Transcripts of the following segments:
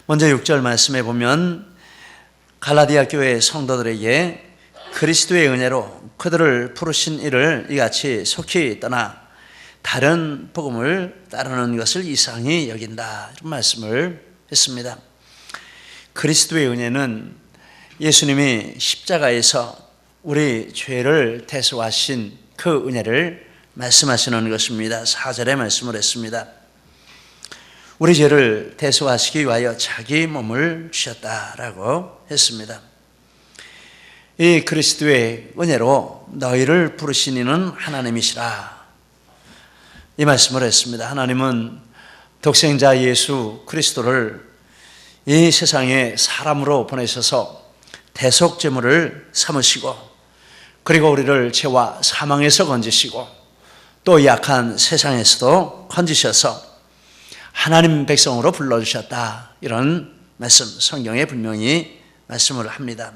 먼저 6절 말씀에 보면 갈라디아 교회 성도들에게 그리스도의 은혜로 그들을 부르신 이를 이같이 속히 떠나 다른 복음을 따르는 것을 이상히 여긴다, 이런 말씀을 했습니다. 그리스도의 은혜는 예수님이 십자가에서 우리 죄를 대속하신 그 은혜를 말씀하시는 것입니다. 4절에 말씀을 했습니다. 우리 죄를 대속하시기 위하여 자기 몸을 주셨다라고 했습니다. 이 그리스도의 은혜로 너희를 부르신 이는 하나님이시라, 이 말씀을 했습니다. 하나님은 독생자 예수 그리스도를 이 세상에 사람으로 보내셔서 대속제물을 삼으시고, 그리고 우리를 죄와 사망에서 건지시고 또 약한 세상에서도 건지셔서 하나님 백성으로 불러주셨다, 이런 말씀 성경에 분명히 말씀을 합니다.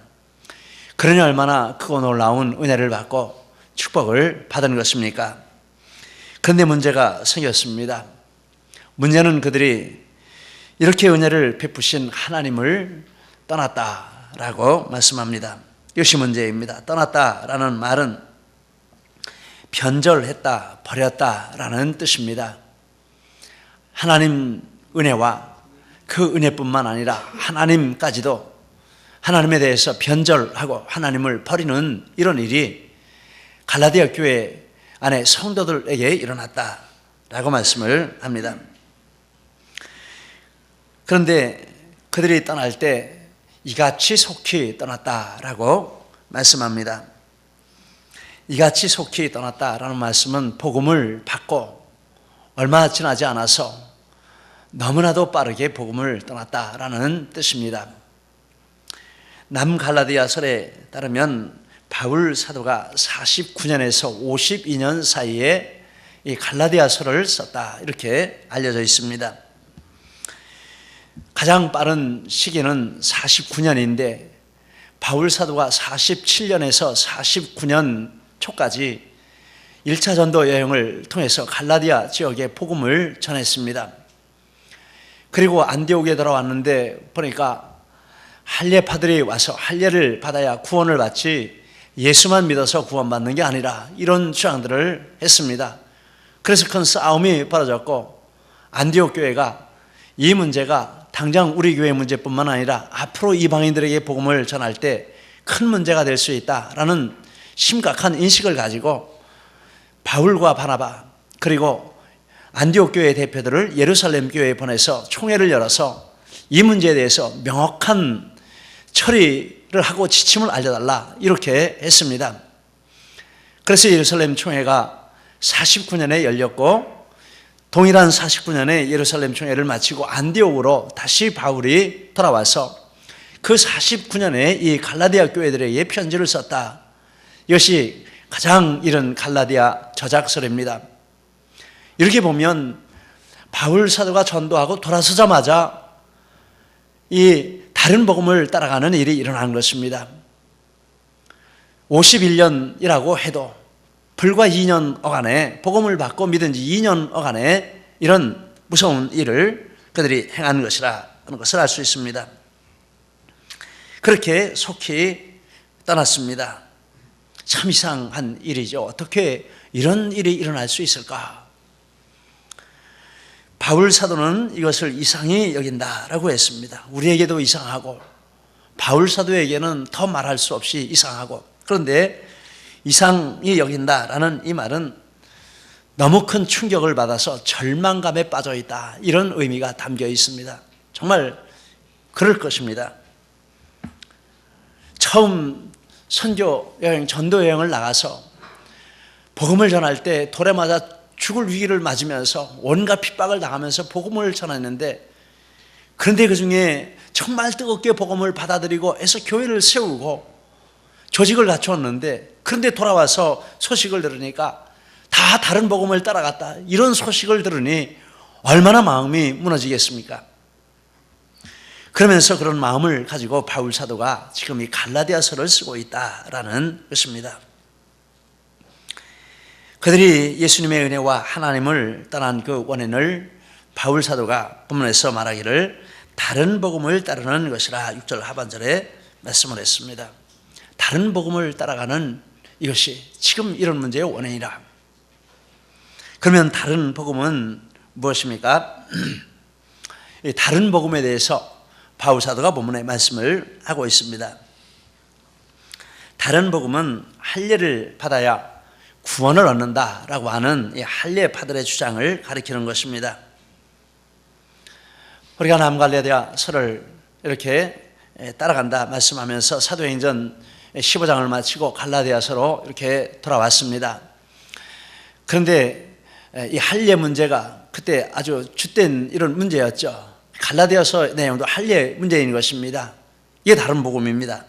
그러니 얼마나 크고 놀라운 은혜를 받고 축복을 받은 것입니까? 그런데 문제가 생겼습니다. 문제는 그들이 이렇게 은혜를 베푸신 하나님을 떠났다라고 말씀합니다. 이것이 문제입니다. 떠났다라는 말은 변절했다, 버렸다라는 뜻입니다. 하나님 은혜와 그 은혜뿐만 아니라 하나님까지도 하나님에 대해서 변절하고 하나님을 버리는 이런 일이 갈라디아 교회 안에 성도들에게 일어났다라고 말씀을 합니다. 그런데 그들이 떠날 때 이같이 속히 떠났다라고 말씀합니다. 이같이 속히 떠났다라는 말씀은 복음을 받고 얼마 지나지 않아서 너무나도 빠르게 복음을 떠났다라는 뜻입니다. 남갈라디아설에 따르면 바울 사도가 49년에서 52년 사이에 이 갈라디아서를 썼다, 이렇게 알려져 있습니다. 가장 빠른 시기는 49년인데 바울 사도가 47년에서 49년 초까지 1차 전도 여행을 통해서 갈라디아 지역에 복음을 전했습니다. 그리고 안디옥에 들어왔는데 보니까 할례파들이 와서 할례를 받아야 구원을 받지 예수만 믿어서 구원받는 게 아니라 이런 주장들을 했습니다. 그래서 큰 싸움이 벌어졌고 안디옥 교회가 이 문제가 당장 우리 교회 문제뿐만 아니라 앞으로 이방인들에게 복음을 전할 때 큰 문제가 될 수 있다라는 심각한 인식을 가지고 바울과 바나바 그리고 안디옥 교회 대표들을 예루살렘 교회에 보내서 총회를 열어서 이 문제에 대해서 명확한 처리를 하고 지침을 알려달라, 이렇게 했습니다. 그래서 예루살렘 총회가 49년에 열렸고 동일한 49년에 예루살렘 총회를 마치고 안디옥으로 다시 바울이 돌아와서 그 49년에 이 갈라디아 교회들에게 편지를 썼다. 이것이 가장 이른 갈라디아 저작서입니다. 이렇게 보면 바울 사도가 전도하고 돌아서자마자 이 다른 복음을 따라가는 일이 일어난 것입니다. 51년이라고 해도 불과 2년 어간에 복음을 받고 믿은 지 2년 어간에 이런 무서운 일을 그들이 행한 것이라 하는 것을 알 수 있습니다. 그렇게 속히 떠났습니다. 참 이상한 일이죠. 어떻게 이런 일이 일어날 수 있을까? 바울 사도는 이것을 이상히 여긴다라고 했습니다. 우리에게도 이상하고 바울 사도에게는 더 말할 수 없이 이상하고, 그런데 이상히 여긴다라는 이 말은 너무 큰 충격을 받아서 절망감에 빠져 있다, 이런 의미가 담겨 있습니다. 정말 그럴 것입니다. 처음 선교 여행, 전도 여행을 나가서 복음을 전할 때 돌에 맞아 죽을 위기를 맞으면서 온갖 핍박을 당하면서 복음을 전했는데, 그런데 그 중에 정말 뜨겁게 복음을 받아들이고 해서 교회를 세우고 조직을 갖추었는데, 그런데 돌아와서 소식을 들으니까 다 다른 복음을 따라갔다, 이런 소식을 들으니 얼마나 마음이 무너지겠습니까? 그러면서 그런 마음을 가지고 바울 사도가 지금 이 갈라디아서를 쓰고 있다라는 것입니다. 그들이 예수님의 은혜와 하나님을 떠난 그 원인을 바울 사도가 본문에서 말하기를 다른 복음을 따르는 것이라 6절 하반절에 말씀을 했습니다. 다른 복음을 따라가는 이것이 지금 이런 문제의 원인이라. 그러면 다른 복음은 무엇입니까? 다른 복음에 대해서 바울 사도가 본문에 말씀을 하고 있습니다. 다른 복음은 할례를 받아야 구원을 얻는다라고 하는 이 할례파들의 주장을 가리키는 것입니다. 우리가 남갈레아디아서를 이렇게 따라간다 말씀하면서 사도행전 15장을 마치고 갈라디아서로 이렇게 돌아왔습니다. 그런데 이 할례 문제가 그때 아주 주된 이런 문제였죠. 갈라디아서 내용도 할례 문제인 것입니다. 이게 다른 복음입니다.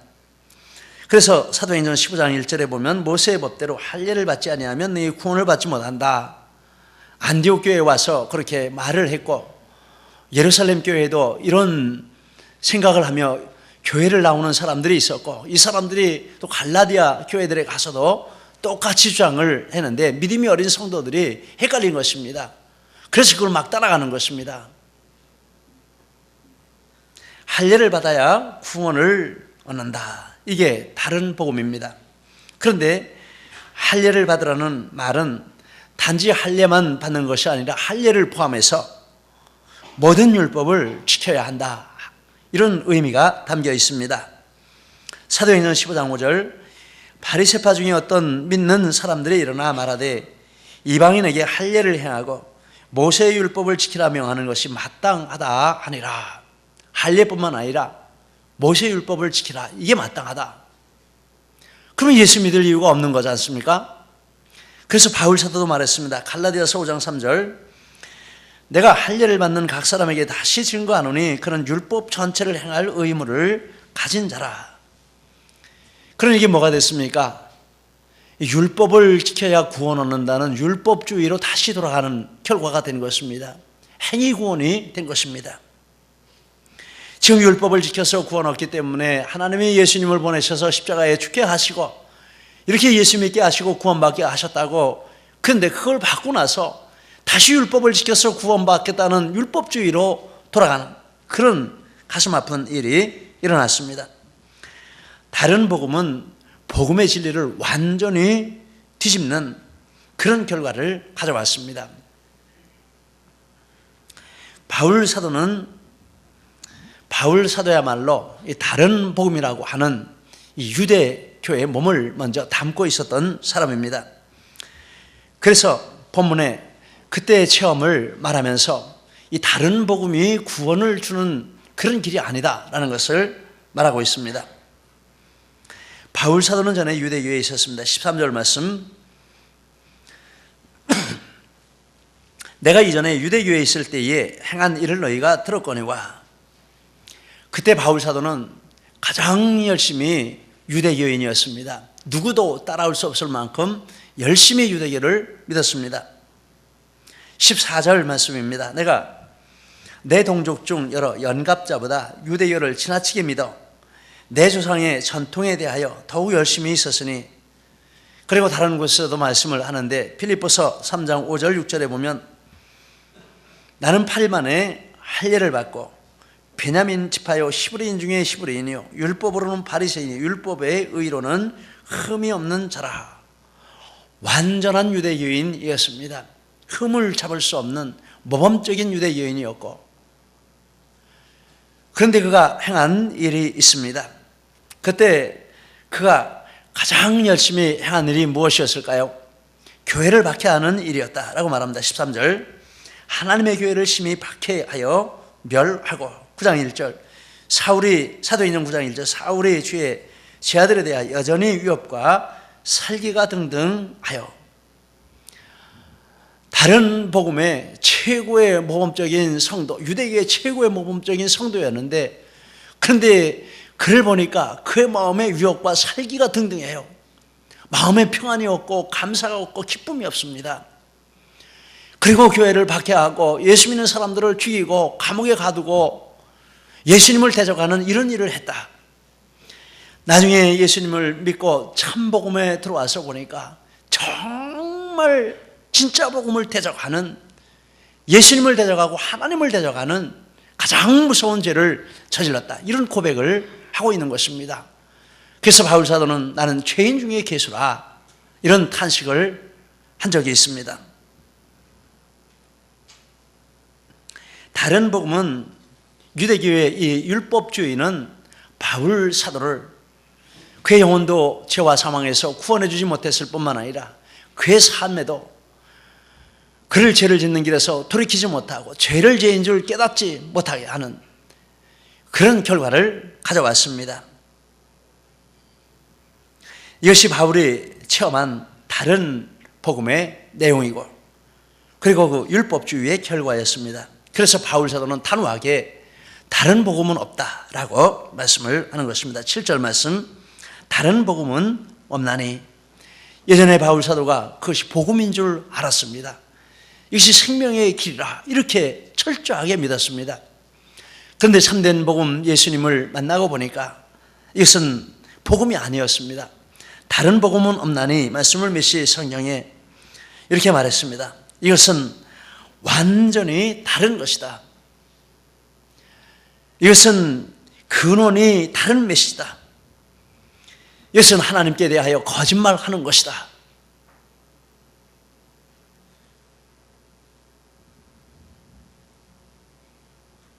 그래서 사도행전 15장 1절에 보면 모세의 법대로 할례를 받지 아니하면 너희 구원을 받지 못한다. 안디옥 교회에 와서 그렇게 말을 했고 예루살렘 교회에도 이런 생각을 하며 교회를 나오는 사람들이 있었고 이 사람들이 또 갈라디아 교회들에 가서도 똑같이 주장을 했는데 믿음이 어린 성도들이 헷갈린 것입니다. 그래서 그걸 막 따라가는 것입니다. 할례를 받아야 구원을 얻는다. 이게 다른 복음입니다. 그런데 할례를 받으라는 말은 단지 할례만 받는 것이 아니라 할례를 포함해서 모든 율법을 지켜야 한다. 이런 의미가 담겨 있습니다. 사도행전 15장 5절 바리새파 중에 어떤 믿는 사람들이 일어나 말하되 이방인에게 할례를 행하고 모세의 율법을 지키라 명하는 것이 마땅하다 하니라. 할례뿐만 아니라 모세의 율법을 지키라. 이게 마땅하다. 그러면 예수 믿을 이유가 없는 거지 않습니까? 그래서 바울 사도도 말했습니다. 갈라디아서 5장 3절 내가 할례를 받는 각 사람에게 다시 증거하노니 그런 율법 전체를 행할 의무를 가진 자라. 그러니 이게 뭐가 됐습니까? 율법을 지켜야 구원 얻는다는 율법주의로 다시 돌아가는 결과가 된 것입니다. 행위 구원이 된 것입니다. 지금 율법을 지켜서 구원 얻기 때문에 하나님이 예수님을 보내셔서 십자가에 죽게 하시고 이렇게 예수 믿게 하시고 구원받게 하셨다고. 그런데 그걸 받고 나서 다시 율법을 지켜서 구원받겠다는 율법주의로 돌아가는 그런 가슴 아픈 일이 일어났습니다. 다른 복음은 복음의 진리를 완전히 뒤집는 그런 결과를 가져왔습니다. 바울 사도야말로 다른 복음이라고 하는 이 유대교의 몸을 먼저 담고 있었던 사람입니다. 그래서 본문에 그때의 체험을 말하면서 이 다른 복음이 구원을 주는 그런 길이 아니다라는 것을 말하고 있습니다. 바울 사도는 전에 유대교에 있었습니다. 13절 말씀 내가 이전에 유대교에 있을 때에 행한 일을 너희가 들었거니와. 그때 바울 사도는 가장 열심히 유대교인이었습니다. 누구도 따라올 수 없을 만큼 열심히 유대교를 믿었습니다. 14절 말씀입니다. 내가 내 동족 중 여러 연갑자보다 유대교를 지나치게 믿어 내 조상의 전통에 대하여 더욱 열심히 있었으니. 그리고 다른 곳에서도 말씀을 하는데 빌립보서 3장 5절 6절에 보면 나는 8일 만에 할례를 받고 베냐민 지파요 히브리인 중에 히브리인이요 율법으로는 바리새인이요 율법의 의로는 흠이 없는 자라. 완전한 유대교인이었습니다. 흠을 잡을 수 없는 모범적인 유대교인이었고, 그런데 그가 행한 일이 있습니다. 그때 그가 가장 열심히 행한 일이 무엇이었을까요? 교회를 박해하는 일이었다라고 말합니다. 13절 하나님의 교회를 심히 박해하여 멸하고. 9장 1절 사도행전 9장 1절 사울이 주의 제자들에 대하여 여전히 위협과 살기가 등등하여. 다른 복음의 최고의 모범적인 성도, 유대교의 최고의 모범적인 성도였는데, 그런데 그를 보니까 그의 마음에 위협과 살기가 등등해요. 마음에 평안이 없고 감사가 없고 기쁨이 없습니다. 그리고 교회를 박해하고 예수 믿는 사람들을 죽이고 감옥에 가두고 예수님을 대적하는 이런 일을 했다. 나중에 예수님을 믿고 참 복음에 들어와서 보니까 정말 진짜 복음을 대적하는, 예수님을 대적하고 하나님을 대적하는 가장 무서운 죄를 저질렀다. 이런 고백을 하고 있는 것입니다. 그래서 바울 사도는 나는 죄인 중에 괴수라 이런 탄식을 한 적이 있습니다. 다른 복음은 유대교의 이 율법주의는 바울 사도를 그의 영혼도 죄와 사망에서 구원해 주지 못했을 뿐만 아니라 그의 삶에도 그를 죄를 짓는 길에서 돌이키지 못하고 죄를 죄인 줄 깨닫지 못하게 하는 그런 결과를 가져왔습니다. 이것이 바울이 체험한 다른 복음의 내용이고 그리고 그 율법주의의 결과였습니다. 그래서 바울 사도는 단호하게 다른 복음은 없다라고 말씀을 하는 것입니다. 7절 말씀, 다른 복음은 없나니. 예전에 바울 사도가 그것이 복음인 줄 알았습니다. 이것이 생명의 길이라 이렇게 철저하게 믿었습니다. 그런데 참된 복음 예수님을 만나고 보니까 이것은 복음이 아니었습니다. 다른 복음은 없나니 말씀을 메시 성경에 이렇게 말했습니다. 이것은 완전히 다른 것이다. 이것은 근원이 다른 메시지다. 이것은 하나님께 대하여 거짓말하는 것이다.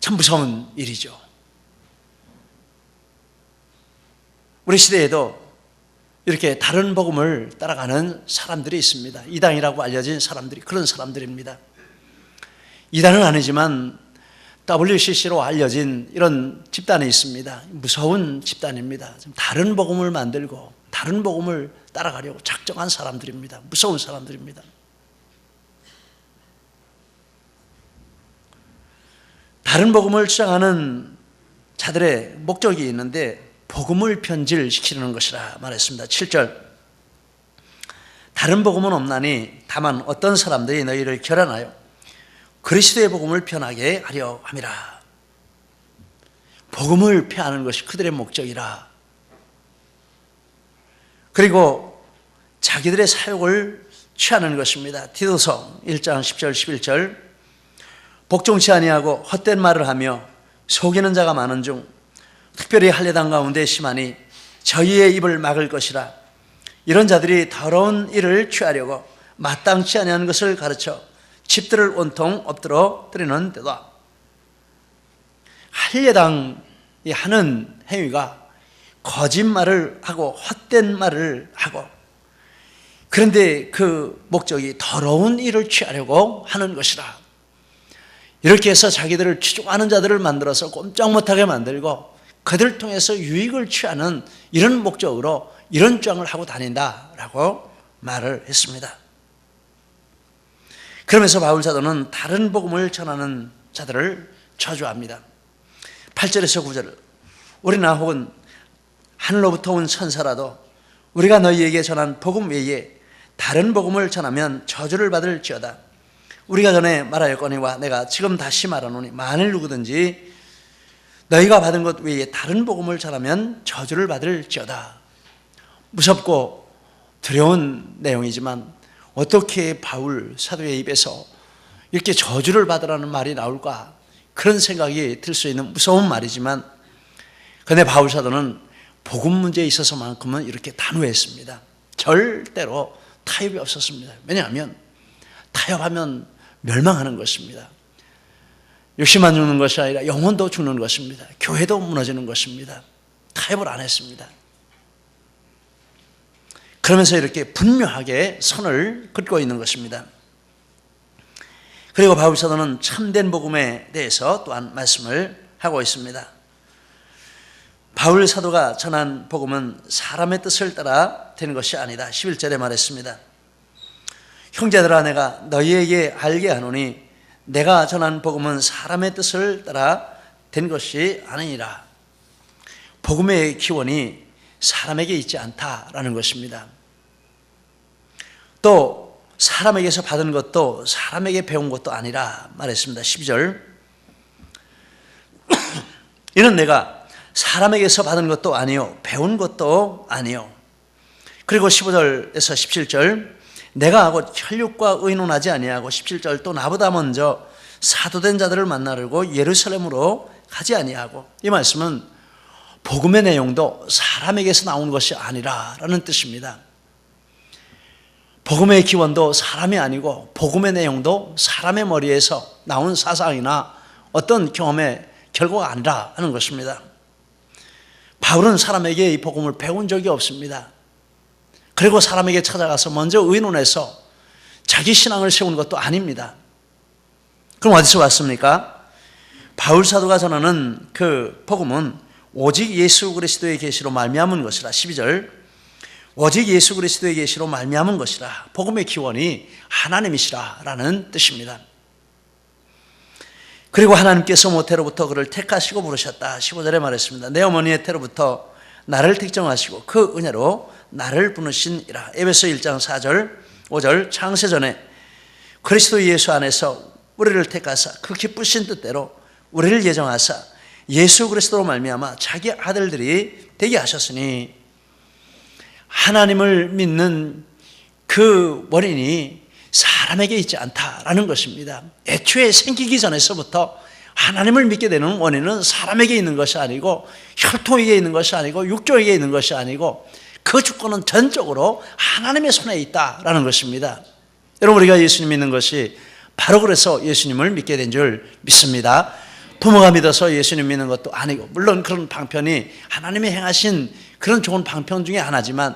참 무서운 일이죠. 우리 시대에도 이렇게 다른 복음을 따라가는 사람들이 있습니다. 이단이라고 알려진 사람들이 그런 사람들입니다. 이단은 아니지만 WCC로 알려진 이런 집단이 있습니다. 무서운 집단입니다. 다른 복음을 만들고 다른 복음을 따라가려고 작정한 사람들입니다. 무서운 사람들입니다. 다른 복음을 주장하는 자들의 목적이 있는데 복음을 변질시키는 것이라 말했습니다. 7절, 다른 복음은 없나니 다만 어떤 사람들이 너희를 결연하여 그리스도의 복음을 변하게 하려 함이라. 복음을 폐하는 것이 그들의 목적이라. 그리고 자기들의 사욕을 취하는 것입니다. 디도서 1장 10절 11절, 복종치 아니하고 헛된 말을 하며 속이는 자가 많은 중 특별히 할례당 가운데 심하니 저희의 입을 막을 것이라. 이런 자들이 더러운 일을 취하려고 마땅치 아니한 것을 가르쳐 집들을 온통 엎드러뜨리는 데다. 할례당이 하는 행위가 거짓말을 하고 헛된 말을 하고, 그런데 그 목적이 더러운 일을 취하려고 하는 것이라. 이렇게 해서 자기들을 추종하는 자들을 만들어서 꼼짝 못하게 만들고 그들을 통해서 유익을 취하는 이런 목적으로 이런 주장을 하고 다닌다라고 말을 했습니다. 그러면서 바울 사도는 다른 복음을 전하는 자들을 저주합니다. 8절에서 9절, 우리나 혹은 하늘로부터 온 천사라도 우리가 너희에게 전한 복음 외에 다른 복음을 전하면 저주를 받을지어다. 우리가 전에 말하였거니와 내가 지금 다시 말하노니 만일 누구든지 너희가 받은 것 외에 다른 복음을 전하면 저주를 받을지어다. 무섭고 두려운 내용이지만 어떻게 바울 사도의 입에서 이렇게 저주를 받으라는 말이 나올까, 그런 생각이 들 수 있는 무서운 말이지만, 그런데 바울 사도는 복음 문제에 있어서만큼은 이렇게 단호했습니다. 절대로 타협이 없었습니다. 왜냐하면 타협하면 멸망하는 것입니다. 육신만 죽는 것이 아니라 영혼도 죽는 것입니다. 교회도 무너지는 것입니다. 타협을 안 했습니다. 그러면서 이렇게 분명하게 선을 긋고 있는 것입니다. 그리고 바울 사도는 참된 복음에 대해서 또한 말씀을 하고 있습니다. 바울 사도가 전한 복음은 사람의 뜻을 따라 되는 것이 아니다. 11절에 말했습니다. 형제들아, 내가 너희에게 알게 하노니 내가 전한 복음은 사람의 뜻을 따라 된 것이 아니니라. 복음의 기원이 사람에게 있지 않다라는 것입니다. 또 사람에게서 받은 것도 사람에게 배운 것도 아니라 말했습니다. 12절, 이는 내가 사람에게서 받은 것도 아니요 배운 것도 아니요. 그리고 15절에서 17절, 내가 하고 혈육과 의논하지 아니하고 17절, 또 나보다 먼저 사도된 자들을 만나려고 예루살렘으로 가지 아니하고, 이 말씀은 복음의 내용도 사람에게서 나오는 것이 아니라라는 뜻입니다. 복음의 기원도 사람이 아니고 복음의 내용도 사람의 머리에서 나온 사상이나 어떤 경험의 결과가 아니라 하는 것입니다. 바울은 사람에게 이 복음을 배운 적이 없습니다. 그리고 사람에게 찾아가서 먼저 의논해서 자기 신앙을 세우는 것도 아닙니다. 그럼 어디서 왔습니까? 바울 사도가 전하는 그 복음은 오직 예수 그리스도의 계시로 말미암은 것이라. 12절, 오직 예수 그리스도의 계시로 말미암은 것이라. 복음의 기원이 하나님이시라 라는 뜻입니다. 그리고 하나님께서 모태로부터 그를 택하시고 부르셨다. 15절에 말했습니다. 내 어머니의 태로부터 나를 택정하시고 그 은혜로 나를 부르시니라. 에베소 1장 4절 5절, 창세전에 그리스도 예수 안에서 우리를 택하사 그 기쁘신 뜻대로 우리를 예정하사 예수 그리스도로 말미암아 자기 아들들이 되게 하셨으니, 하나님을 믿는 그 원인이 사람에게 있지 않다라는 것입니다. 애초에 생기기 전에서부터 하나님을 믿게 되는 원인은 사람에게 있는 것이 아니고 혈통에게 있는 것이 아니고 육종에게 있는 것이 아니고 그 주권은 전적으로 하나님의 손에 있다라는 것입니다. 여러분, 우리가 예수님 믿는 것이 바로 그래서 예수님을 믿게 된 줄 믿습니다. 부모가 믿어서 예수님 믿는 것도 아니고, 물론 그런 방편이 하나님이 행하신 그런 좋은 방편 중에 하나지만,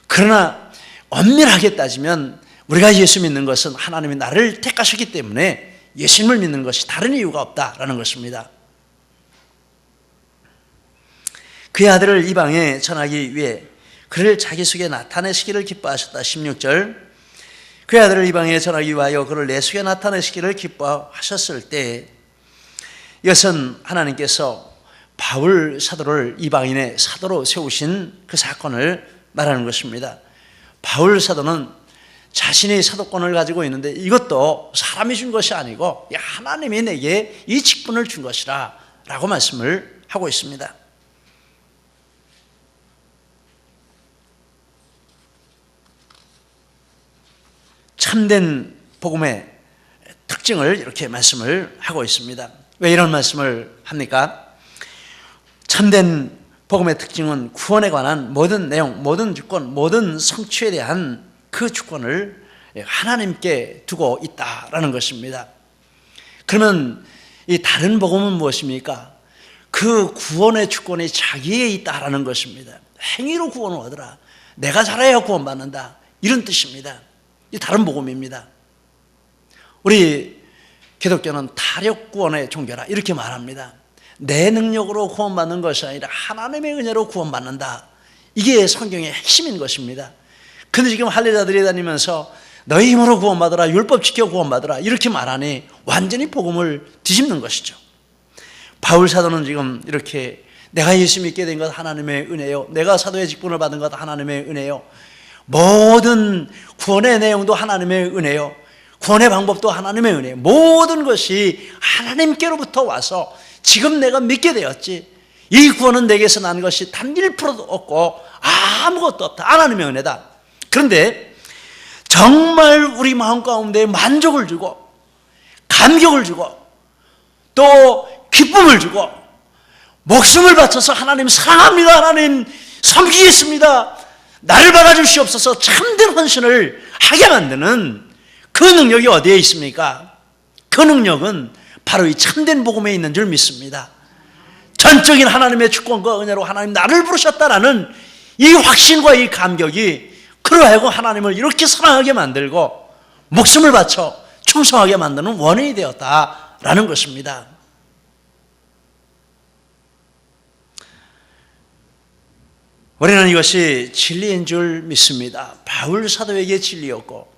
그러나 엄밀하게 따지면 우리가 예수 믿는 것은 하나님이 나를 택하셨기 때문에 예수님을 믿는 것이 다른 이유가 없다라는 것입니다. 그의 아들을 이방에 전하기 위해 그를 자기 속에 나타내시기를 기뻐하셨다. 16절, 그의 아들을 이방에 전하기 위하여 그를 내 속에 나타내시기를 기뻐하셨을 때, 이것은 하나님께서 바울 사도를 이방인의 사도로 세우신 그 사건을 말하는 것입니다. 바울 사도는 자신의 사도권을 가지고 있는데 이것도 사람이 준 것이 아니고 하나님이 내게 이 직분을 준 것이라 라고 말씀을 하고 있습니다. 참된 복음의 특징을 이렇게 말씀을 하고 있습니다. 왜 이런 말씀을 합니까? 참된 복음의 특징은 구원에 관한 모든 내용, 모든 주권, 모든 성취에 대한 그 주권을 하나님께 두고 있다라는 것입니다. 그러면 이 다른 복음은 무엇입니까? 그 구원의 주권이 자기에 있다라는 것입니다. 행위로 구원을 얻으라. 내가 잘해야 구원받는다. 이런 뜻입니다. 이 다른 복음입니다. 우리 기독교는 타력 구원의 종교라 이렇게 말합니다. 내 능력으로 구원받는 것이 아니라 하나님의 은혜로 구원받는다. 이게 성경의 핵심인 것입니다. 근데 지금 할례자들이 다니면서 너희 힘으로 구원받으라, 율법 지켜 구원받으라 이렇게 말하니 완전히 복음을 뒤집는 것이죠. 바울 사도는 지금 이렇게 내가 예수 믿게 된 것 하나님의 은혜요, 내가 사도의 직분을 받은 것 하나님의 은혜요, 모든 구원의 내용도 하나님의 은혜요, 구원의 방법도 하나님의 은혜요, 모든 것이 하나님께로부터 와서 지금 내가 믿게 되었지, 이 구원은 내게서 난 것이 단 1%도 없고 아무것도 없다, 하나님의 은혜다. 그런데 정말 우리 마음 가운데 만족을 주고 감격을 주고 또 기쁨을 주고 목숨을 바쳐서 하나님 사랑합니다, 하나님 섬기겠습니다, 나를 받아주시옵소서 참된 헌신을 하게 만드는 그 능력이 어디에 있습니까? 그 능력은 바로 이 참된 복음에 있는 줄 믿습니다. 전적인 하나님의 주권과 은혜로 하나님 나를 부르셨다라는 이 확신과 이 감격이 그러하고 하나님을 이렇게 사랑하게 만들고 목숨을 바쳐 충성하게 만드는 원인이 되었다라는 것입니다. 우리는 이것이 진리인 줄 믿습니다. 바울 사도에게 진리였고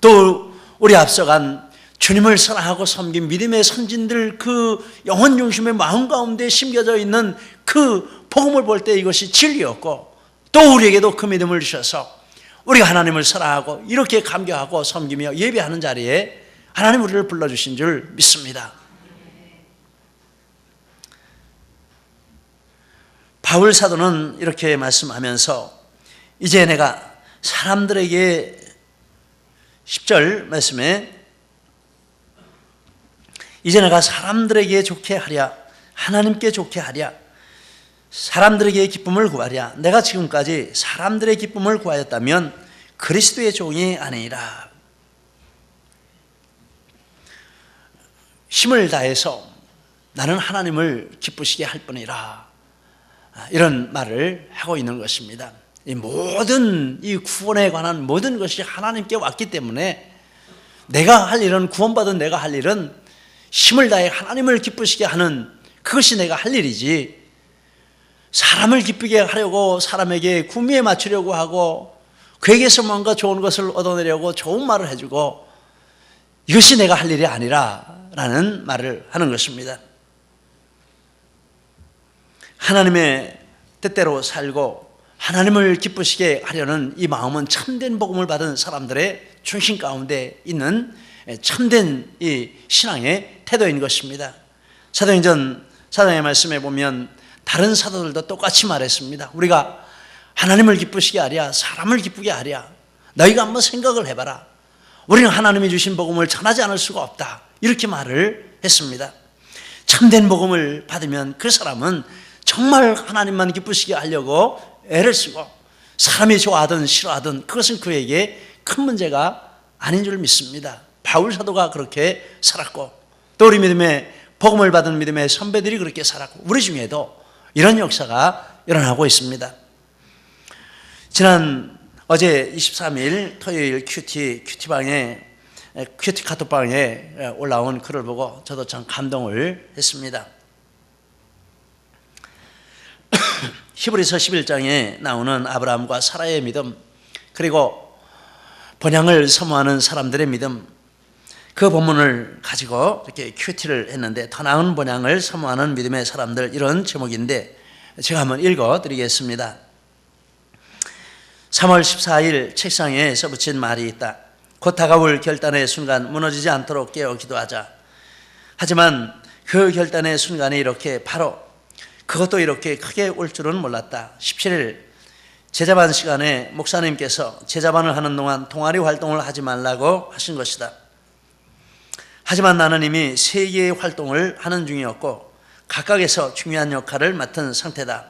또 우리 앞서간 주님을 사랑하고 섬긴 믿음의 선진들 그 영혼 중심의 마음 가운데 심겨져 있는 그 복음을 볼 때 이것이 진리였고 또 우리에게도 그 믿음을 주셔서 우리가 하나님을 사랑하고 이렇게 감격하고 섬기며 예배하는 자리에 하나님 우리를 불러주신 줄 믿습니다. 바울 사도는 이렇게 말씀하면서 이제 내가 사람들에게 10절 말씀에 이제 내가 사람들에게 좋게 하랴, 하나님께 좋게 하랴, 사람들에게 기쁨을 구하랴. 내가 지금까지 사람들의 기쁨을 구하였다면 그리스도의 종이 아니라. 힘을 다해서 나는 하나님을 기쁘시게 할 뿐이라, 이런 말을 하고 있는 것입니다. 이 모든 이 구원에 관한 모든 것이 하나님께 왔기 때문에 내가 할 일은, 구원받은 내가 할 일은 힘을 다해 하나님을 기쁘시게 하는, 그것이 내가 할 일이지, 사람을 기쁘게 하려고 사람에게 구미에 맞추려고 하고 그에게서 뭔가 좋은 것을 얻어내려고 좋은 말을 해주고, 이것이 내가 할 일이 아니라 라는 말을 하는 것입니다. 하나님의 뜻대로 살고 하나님을 기쁘시게 하려는 이 마음은 참된 복음을 받은 사람들의 중심 가운데 있는 참된 이 신앙의 태도인 것입니다. 사도행전 4장의 말씀에 보면 다른 사도들도 똑같이 말했습니다. 우리가 하나님을 기쁘시게 하랴, 사람을 기쁘게 하랴. 너희가 한번 생각을 해봐라. 우리는 하나님이 주신 복음을 전하지 않을 수가 없다, 이렇게 말을 했습니다. 참된 복음을 받으면 그 사람은 정말 하나님만 기쁘시게 하려고 애를 쓰고, 사람이 좋아하든 싫어하든 그것은 그에게 큰 문제가 아닌 줄 믿습니다. 바울 사도가 그렇게 살았고, 또 우리 믿음의 복음을 받은 믿음의 선배들이 그렇게 살았고, 우리 중에도 이런 역사가 일어나고 있습니다. 어제 23일 토요일 큐티방에, 큐티 카톡방에 올라온 글을 보고 저도 참 감동을 했습니다. 히브리서 11장에 나오는 아브라함과 사라의 믿음, 그리고 번향을 사모하는 사람들의 믿음, 그 본문을 가지고 이렇게 큐티를 했는데, 더 나은 번향을 사모하는 믿음의 사람들, 이런 제목인데 제가 한번 읽어드리겠습니다. 3월 14일 책상에 써붙인 말이 있다. 곧 다가올 결단의 순간, 무너지지 않도록 깨어 기도하자. 하지만 그 결단의 순간이 이렇게 바로, 그것도 이렇게 크게 올 줄은 몰랐다. 17일 제자반 시간에 목사님께서 제자반을 하는 동안 동아리 활동을 하지 말라고 하신 것이다. 하지만 나는 이미 3개의 활동을 하는 중이었고 각각에서 중요한 역할을 맡은 상태다.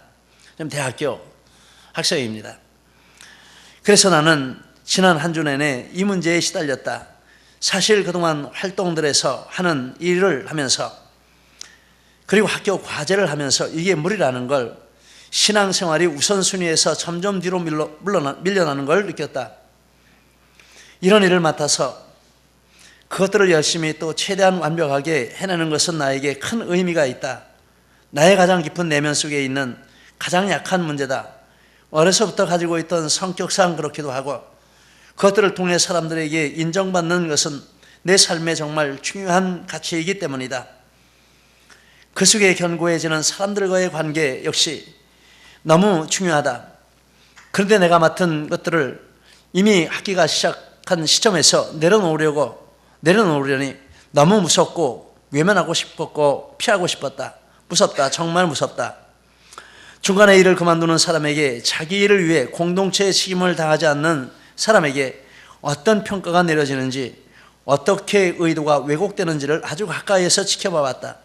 지금 대학교 학생입니다. 그래서 나는 지난 한 주 내내 이 문제에 시달렸다. 사실 그동안 활동들에서 하는 일을 하면서, 그리고 학교 과제를 하면서 이게 무리라는 걸, 신앙생활이 우선순위에서 점점 뒤로 밀려나는 걸 느꼈다. 이런 일을 맡아서 그것들을 열심히 또 최대한 완벽하게 해내는 것은 나에게 큰 의미가 있다. 나의 가장 깊은 내면 속에 있는 가장 약한 문제다. 어려서부터 가지고 있던 성격상 그렇기도 하고, 그것들을 통해 사람들에게 인정받는 것은 내 삶에 정말 중요한 가치이기 때문이다. 그 속에 견고해지는 사람들과의 관계 역시 너무 중요하다. 그런데 내가 맡은 것들을 이미 학기가 시작한 시점에서 내려놓으려니 너무 무섭고 외면하고 싶었고 피하고 싶었다. 무섭다. 정말 무섭다. 중간에 일을 그만두는 사람에게, 자기 일을 위해 공동체의 책임을 다하지 않는 사람에게 어떤 평가가 내려지는지, 어떻게 의도가 왜곡되는지를 아주 가까이에서 지켜봐 왔다.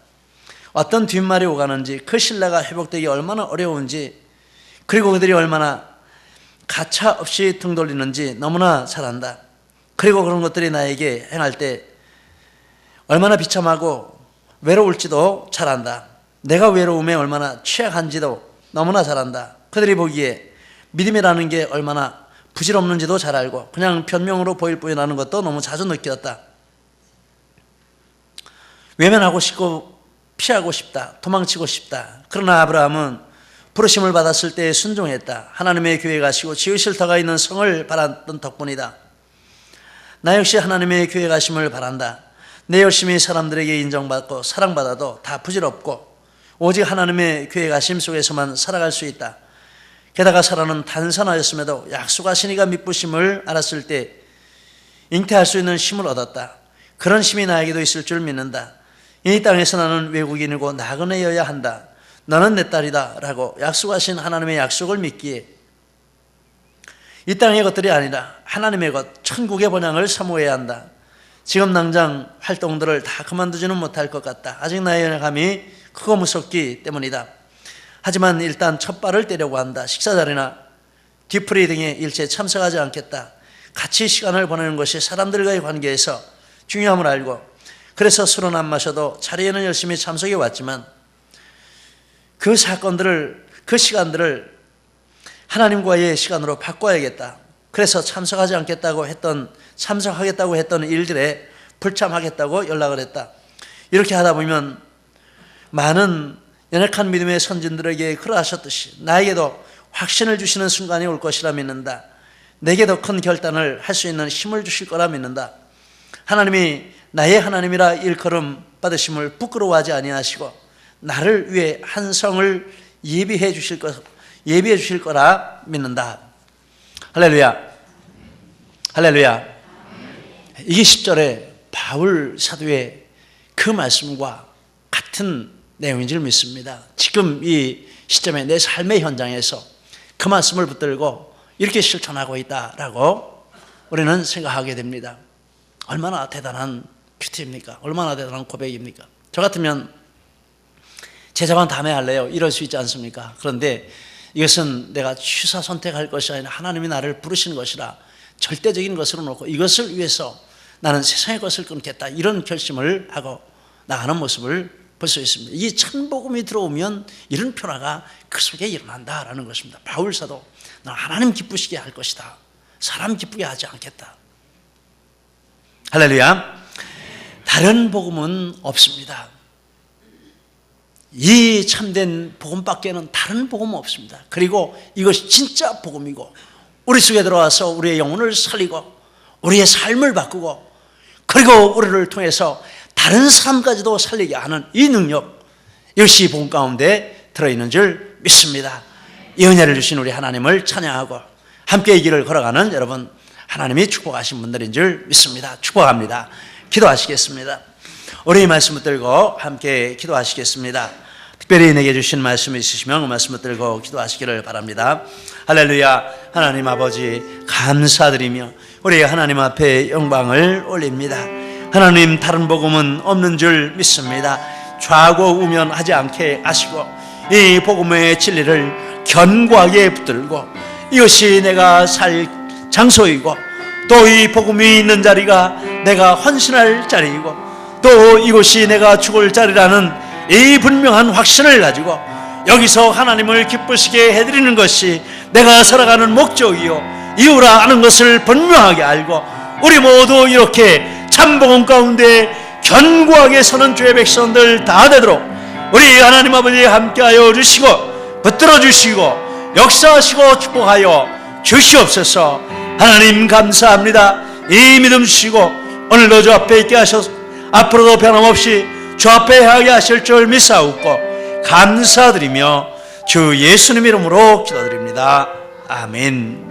어떤 뒷말이 오가는지, 그 신뢰가 회복되기 얼마나 어려운지, 그리고 그들이 얼마나 가차 없이 등 돌리는지 너무나 잘 안다. 그리고 그런 것들이 나에게 행할 때 얼마나 비참하고 외로울지도 잘 안다. 내가 외로움에 얼마나 취약한지도 너무나 잘 안다. 그들이 보기에 믿음이라는 게 얼마나 부질없는지도 잘 알고 그냥 변명으로 보일 뿐이라는 것도 너무 자주 느꼈다. 외면하고 싶고 피하고 싶다. 도망치고 싶다. 그러나 아브라함은 부르심을 받았을 때 순종했다. 하나님의 교회 가시고 지으실 터가 있는 성을 바랐던 덕분이다. 나 역시 하나님의 교회 가심을 바란다. 내 열심히 사람들에게 인정받고 사랑받아도 다 부질없고 오직 하나님의 교회 가심 속에서만 살아갈 수 있다. 게다가 사라는 단선하였음에도 약속하신 이가 미쁘심을 알았을 때 잉태할 수 있는 힘을 얻었다. 그런 힘이 나에게도 있을 줄 믿는다. 이 땅에서 나는 외국인이고 나그네여야 한다. 너는 내 딸이다 라고 약속하신 하나님의 약속을 믿기에 이 땅의 것들이 아니라 하나님의 것, 천국의 번향을 사모해야 한다. 지금 당장 활동들을 다 그만두지는 못할 것 같다. 아직 나의 연약함이 크고 무섭기 때문이다. 하지만 일단 첫 발을 떼려고 한다. 식사 자리나 뒤풀이 등의 일체에 참석하지 않겠다. 같이 시간을 보내는 것이 사람들과의 관계에서 중요함을 알고, 그래서 술은 안 마셔도 자리에는 열심히 참석해 왔지만 그 사건들을, 그 시간들을 하나님과의 시간으로 바꿔야겠다. 그래서 참석하겠다고 했던 일들에 불참하겠다고 연락을 했다. 이렇게 하다 보면 많은 연약한 믿음의 선진들에게 그러하셨듯이 나에게도 확신을 주시는 순간이 올 것이라 믿는다. 내게 더 큰 결단을 할 수 있는 힘을 주실 거라 믿는다. 하나님이 나의 하나님이라 일컬음 받으심을 부끄러워하지 아니하시고 나를 위해 한 성을 예비해 주실 거라 믿는다. 할렐루야. 할렐루야. 이게 10절에 바울 사도의 그 말씀과 같은 내용인 줄 믿습니다. 지금 이 시점에 내 삶의 현장에서 그 말씀을 붙들고 이렇게 실천하고 있다라고 우리는 생각하게 됩니다. 얼마나 대단한 큐티입니까? 얼마나 대단한 고백입니까? 저 같으면 제자만 다음에 할래요. 이럴 수 있지 않습니까? 그런데 이것은 내가 취사 선택할 것이 아니라 하나님이 나를 부르신 것이라 절대적인 것으로 놓고 이것을 위해서 나는 세상의 것을 끊겠다, 이런 결심을 하고 나가는 모습을 볼 수 있습니다. 이 참복음이 들어오면 이런 변화가 그 속에 일어난다라는 것입니다. 바울 사도 난 하나님 기쁘시게 할 것이다, 사람 기쁘게 하지 않겠다. 할렐루야. 다른 복음은 없습니다. 이 참된 복음밖에는 다른 복음은 없습니다. 그리고 이것이 진짜 복음이고 우리 속에 들어와서 우리의 영혼을 살리고 우리의 삶을 바꾸고 그리고 우리를 통해서 다른 사람까지도 살리게 하는 이 능력, 이것이 복음 가운데 들어있는 줄 믿습니다. 이 은혜를 주신 우리 하나님을 찬양하고 함께 이 길을 걸어가는 여러분, 하나님이 축복하신 분들인 줄 믿습니다. 축복합니다. 기도하시겠습니다. 우리 말씀 붙들고 함께 기도하시겠습니다. 특별히 내게 주신 말씀이 있으시면 그 말씀 붙들고 기도하시기를 바랍니다. 할렐루야. 하나님 아버지 감사드리며 우리 하나님 앞에 영광을 올립니다. 하나님, 다른 복음은 없는 줄 믿습니다. 좌고 우면하지 않게 하시고 이 복음의 진리를 견고하게 붙들고 이것이 내가 살 장소이고 또 이 복음이 있는 자리가 내가 헌신할 자리이고 또 이곳이 내가 죽을 자리라는 이 분명한 확신을 가지고 여기서 하나님을 기쁘시게 해드리는 것이 내가 살아가는 목적이요 이유라 하는 것을 분명하게 알고 우리 모두 이렇게 참복음 가운데 견고하게 서는 주의 백성들 다 되도록 우리 하나님 아버지 함께하여 주시고 붙들어 주시고 역사하시고 축복하여 주시옵소서. 하나님 감사합니다. 이 믿음 주시고 오늘도 주 앞에 있게 하셔서 앞으로도 변함없이 주 앞에 하게 하실 줄 믿사옵고 감사드리며 주 예수님 이름으로 기도드립니다. 아멘.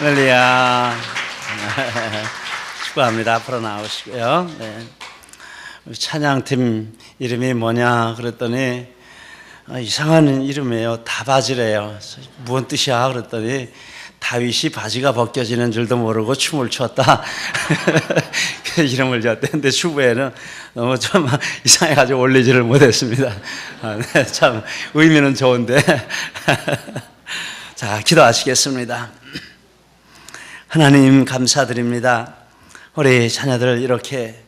할렐루야. 축하합니다. 앞으로 나오시고요. 네. 우리 찬양팀 이름이 뭐냐 그랬더니 이상한 이름이에요. 다바지래요. 무슨 뜻이야 그랬더니 다윗이 바지가 벗겨지는 줄도 모르고 춤을 췄다. 그 이름을 지었대는데 주부에는 너무 좀 이상해가지고 올리지를 못했습니다. 네, 참 의미는 좋은데. 자, 기도하시겠습니다. 하나님 감사드립니다. 우리 자녀들 이렇게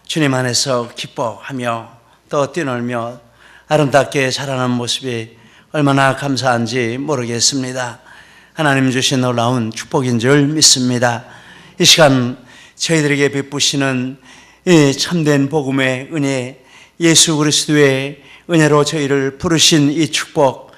주님 안에서 기뻐하며 또 뛰놀며 아름답게 자라는 모습이 얼마나 감사한지 모르겠습니다. 하나님 주신 놀라운 축복인 줄 믿습니다. 이 시간 저희들에게 베푸시는 이 참된 복음의 은혜, 예수 그리스도의 은혜로 저희를 부르신 이 축복,